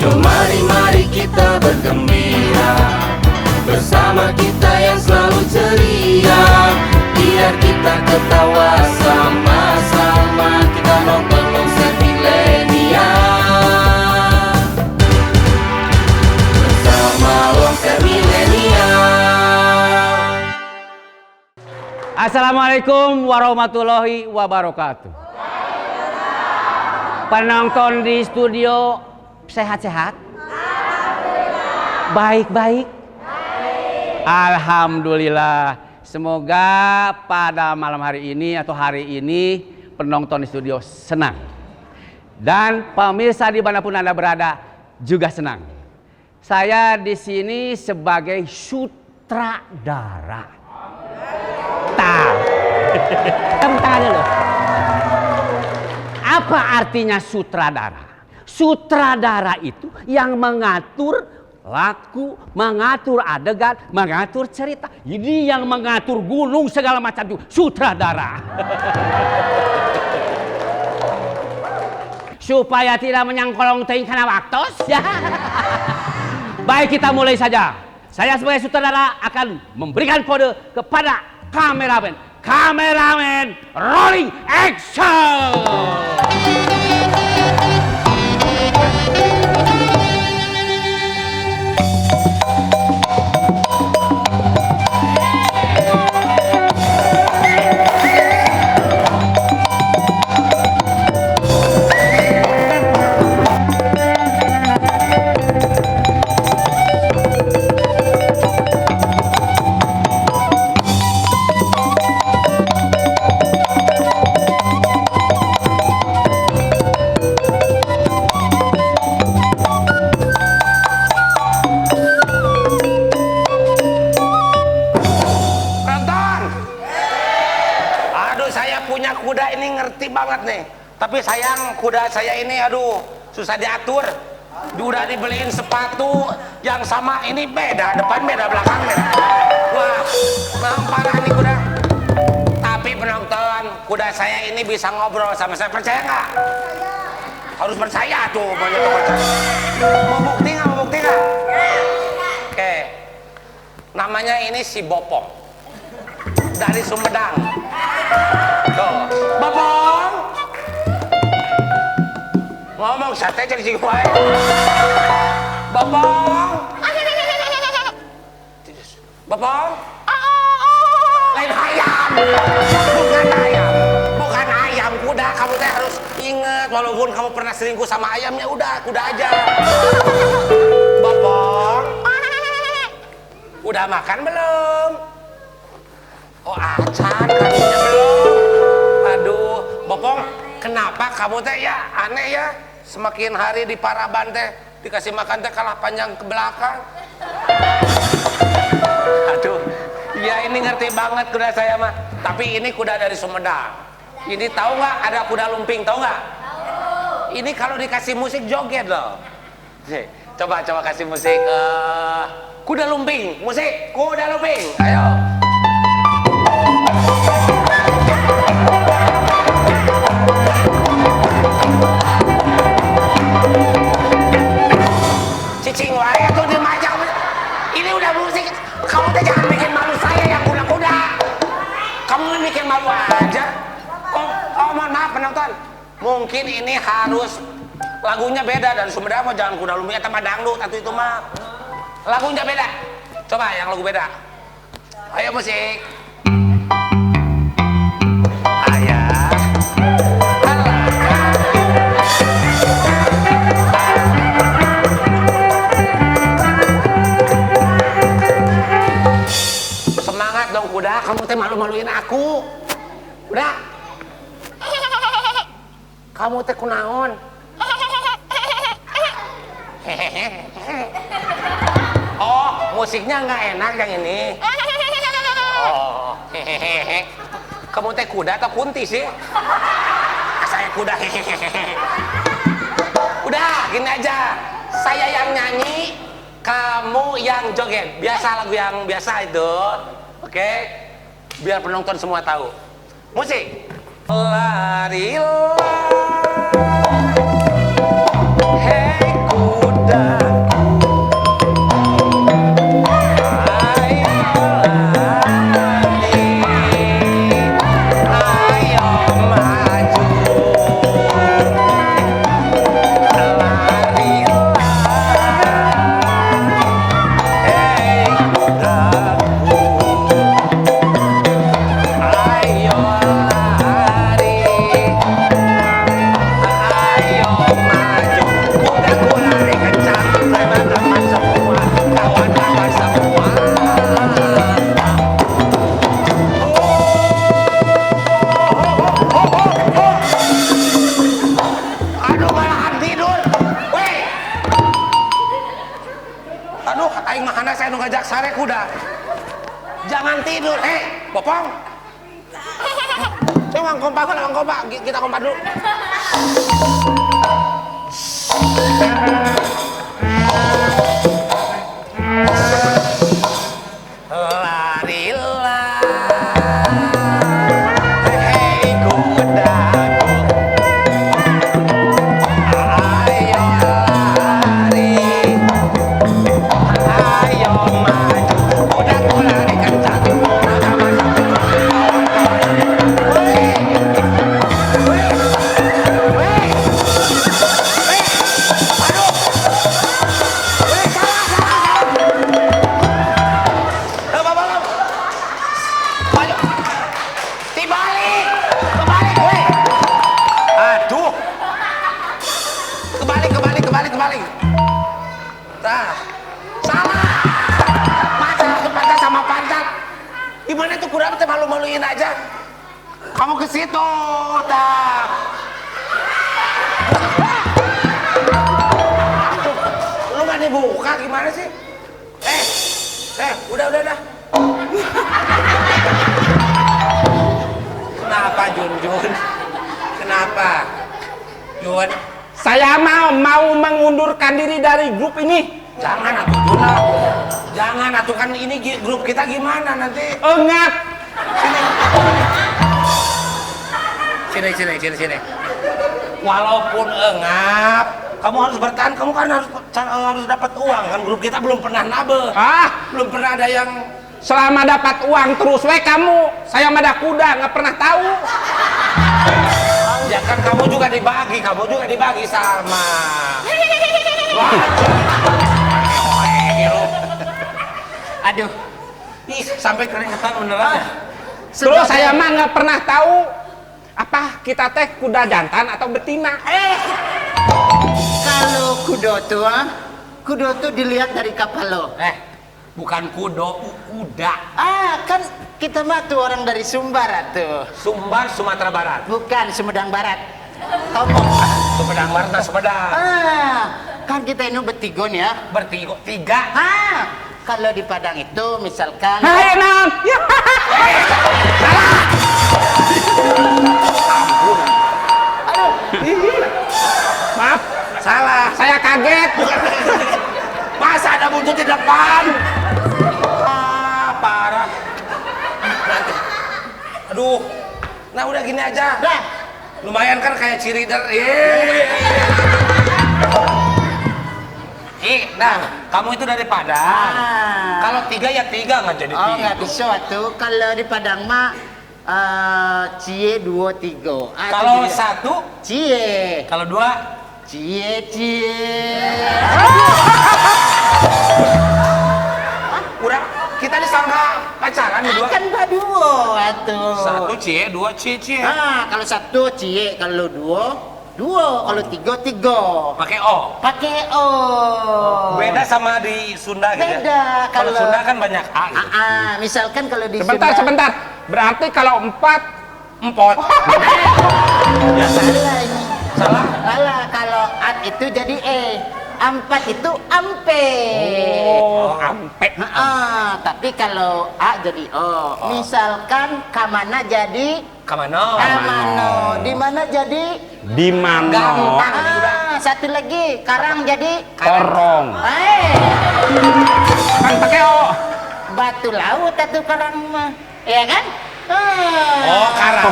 Mari kita bergembira bersama kita yang selalu ceria. Biar kita ketawa sama-sama, kita nonton konser milenial bersama konser milenial. Assalamualaikum warahmatullahi wabarakatuh. Penonton di studio sehat-sehat? Baik-baik? Alhamdulillah. Semoga pada malam hari ini atau hari ini penonton di studio senang. Dan pemirsa dimanapun Anda berada juga senang. Saya di sini sebagai sutradara. Tepuk tangan dulu. Apa artinya sutradara? Sutradara itu yang mengatur laku, mengatur adegan, mengatur cerita. Jadi yang mengatur gunung segala macam itu sutradara. Supaya tidak menyangkolong teing karena waktu ya. Baik, kita mulai saja. Saya sebagai sutradara akan memberikan kode kepada kameramen. Kameramen, rolling action. Tapi sayang kuda saya ini aduh susah diatur. Udah dibeliin sepatu yang sama ini beda depan beda belakang beda. Wah, parah nih kuda. Tapi penonton, kuda saya ini bisa ngobrol sama saya, percaya nggak? Harus percaya tuh, banyak tuh percaya. Mau bukti nggak? Mau bukti nggak? Oke, namanya ini si Bopong dari Sumedang. Tuh, Bopong. Ngomong sate jadi sing wae. Bopong. Bopong. Lain ayam. Bukan ayam. Bukan ayam, kuda. Kamu teh harus ingat walaupun kamu pernah selingkuh sama ayamnya, udah kuda aja. Bopong. Udah makan belum? Oh, acan kamunya belum. Aduh, Bopong, kenapa kamu teh ya aneh ya? Semakin hari di Paraban teh dikasih makan teh kalah panjang ke belakang. Aduh, ya ini ngerti banget kuda saya mah. Tapi ini kuda dari Sumedang. Ini tahu nggak ada kuda lumping, tahu nggak? Ini kalau dikasih musik joget loh. Coba kasih musik. Kuda lumping, musik kuda lumping. Ayo. Cicing wae tuh di majang. Ini udah musik. Kamu tuh jangan bikin malu saya yang kuda-kuda. Kamu bikin malu aja. Oh, mohon maaf penonton. Mungkin ini harus lagunya beda dan Sumedang mah jangan kuda lumping atau dangdut atau itu mah. Lagunya beda. Coba yang lagu beda. Ayo musik. Dong kuda, kamu teh malu-maluin aku. Udah. Kamu teh kunaon? Oh, musiknya nggak enak yang ini. Oh, kamu teh kuda atau kunti sih? Saya kuda. Udah, gini aja. Saya yang nyanyi, kamu yang joget. Biasa lagu yang biasa itu. Oke, biar penonton semua tahu. Musik. Larilah, hei kuda. aing mahana saya nu ngajak sare kuda. Jangan tidur, Popong. Coba kompak, kita kompak dulu. Larilah, hei kudaku, ayo lari, ayo maju, kudaku lari kencang. Kebalik. Nah, salah. Pantat sama pantat. Gimana tuh kuda teh malu-maluin aja. Kamu ke situ, tak. Lu nggak dibuka gimana sih? Udah. Kenapa Jun? Kenapa? Jun? Saya mau mengundurkan diri dari grup ini. Jangan atuh Juna. Jangan atuh, kan ini grup kita gimana nanti? Enggak. Sini. Walaupun engap, kamu harus bertahan. Kamu kan harus dapat uang kan. Grup kita belum pernah nabe. Belum pernah ada yang Selama dapat uang terus kamu. Saya mah ada kuda, nggak pernah tahu. Ya kan kamu juga dibagi sama. Aduh. Ih, sampai keringetan beneran. Terus saya mah nggak pernah tahu apa kita teh kuda jantan atau betina. Kalau kudo tuh dilihat dari kapal lo. Bukan kuda. Kan kita mah tuh orang dari Sumbar tuh. Sumbar, Sumatera Barat. Bukan Sumedang Barat. Kamu. Sumedang Barat, Sumedang. Kan kita ini bertiga nih ya. Tiga. Kalau di Padang itu misalkan. Hai Nam. Maaf, Salah. saya kaget. Masa ada buntut di depan? Parah. Aduh. Nah udah gini aja. Dah. Lumayan kan kayak cheerleader. Nah, kamu itu dari Padang. Kalau tiga ya tiga, nggak jadi tiga. Nggak bisa tuh. Kalau di Padang mah cie 2 3. Kalau satu, cie. kalau dua, Cie. udah kita disangka pacaran berdua. Kan baduo atuh. Satu cie, dua cie. Kalau satu cie, kalau dua, kalau tiga. Pakai O. Pakai O. Beda sama di Sunda gitu ya. Beda. Kalau Sunda kan banyak A. Gitu. Misalkan kalau di Sebentar. Berarti kalau 4 Empot. Ya, Salah ini. salah. Salah, kalau at itu jadi E. 4 itu ampe. ampe. Tapi kalau A jadi O. Misalkan kamana jadi Kamano. kamano. Di mana jadi Di mana? Gampang. satu lagi karang jadi Korong. kan pakai O. batu laut atau karang mah. Ya kan? Oh, karang.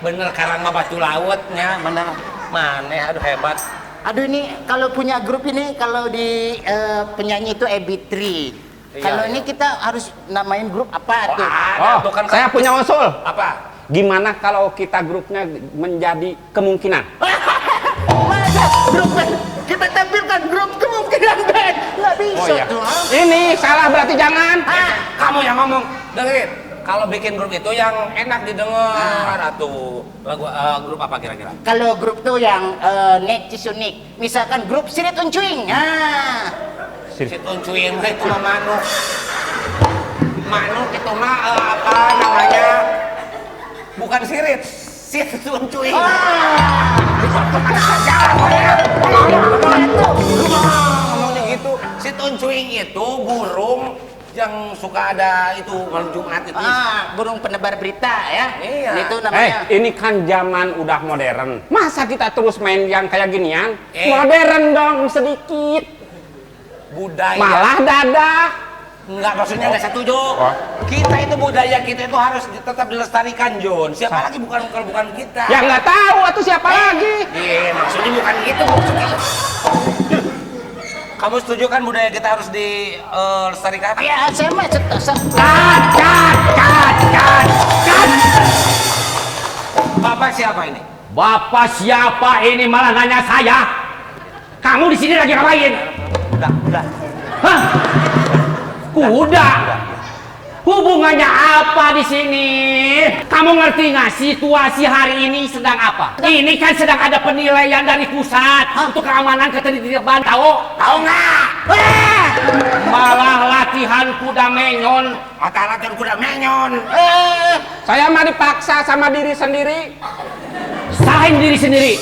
Bener, karang mah batu lautnya. Bener. Mana? Aduh, hebat. Aduh, ini kalau punya grup ini, kalau di penyanyi itu Ebitri. Iya, Kalau iya. ini kita harus namain grup apa tuh? Ada tuh kan. Saya punya usul. Apa? Gimana kalau kita grupnya menjadi kemungkinan? Masa grup band? Kita tampilkan grup kemungkinan band. Nggak bisa tuh. Ini salah berarti jangan. Kamu yang ngomong. Dengerin. Kalau bikin grup itu yang enak didengar atau lagu grup apa kira-kira? Kalau grup tuh yang unik. Misalkan grup Sirit Uncuing. Sit uncuin itu mah manuk. Manuk itu mah apa namanya? Bukan sirit. Sit uncuin. Ngomongnya gitu. Sit uncuing itu yang suka ada itu malam Jumat itu. Burung penebar berita ya. Iya. Itu namanya. Ini kan zaman udah modern. Masa kita terus main yang kayak ginian? Eh. Modern dong sedikit. Budaya. Malah dadah. Enggak, maksudnya nggak setuju. Kita itu budaya kita itu harus tetap dilestarikan, John. Siapa lagi bukan kita. Ya nggak tahu atau siapa lagi. Iya, maksudnya bukan gitu maksudnya. Kamu setuju kan budaya kita harus dilestarikan? Ya, saya mah Cut. Bapak siapa ini? Bapak siapa ini malah nanya saya? Kamu di sini lagi ngapain? Udah. Hah? Kuda? Hubungannya apa di sini? Kamu ngerti nggak situasi hari ini sedang apa? Ini kan sedang ada penilaian dari pusat untuk keamanan ketertiban, tahu nggak? Malah latihan kuda menyon. Latihan kuda menyon. Saya mah dipaksa sama diri sendiri. Salahin diri sendiri.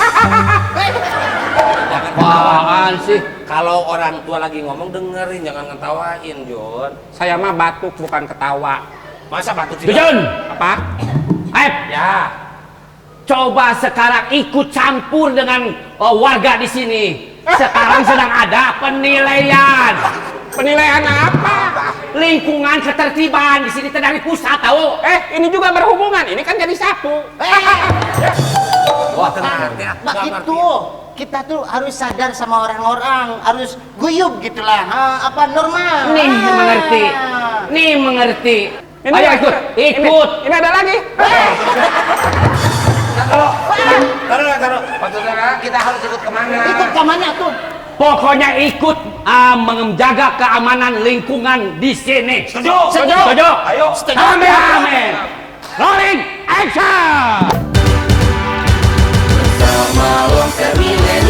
Apaan sih? Kalau orang tua lagi ngomong dengerin, jangan ngetawain, John. Saya mah batuk bukan ketawa. Masa batuk sih? John, Apa? Ya. coba sekarang ikut campur dengan warga di sini. Sekarang sedang ada penilaian. Penilaian apa? Lingkungan ketertiban di sini dari pusat, tahu? Ini juga berhubungan. Ini kan jadi satu. Wah, tenang ya. Begitu. Kita tuh harus sadar sama orang-orang, harus guyub gitulah. Apa normal. Nih mengerti. Nih mengerti. Ayo ikut. Ini ada lagi. Taruh. Pak Saudara, kita harus ikut kemana? Ikut ke mana tuh? Pokoknya ikut menjaga keamanan lingkungan di sini. Setuju. Ayo. Amin. Rolling action. Sama Wong Milenial.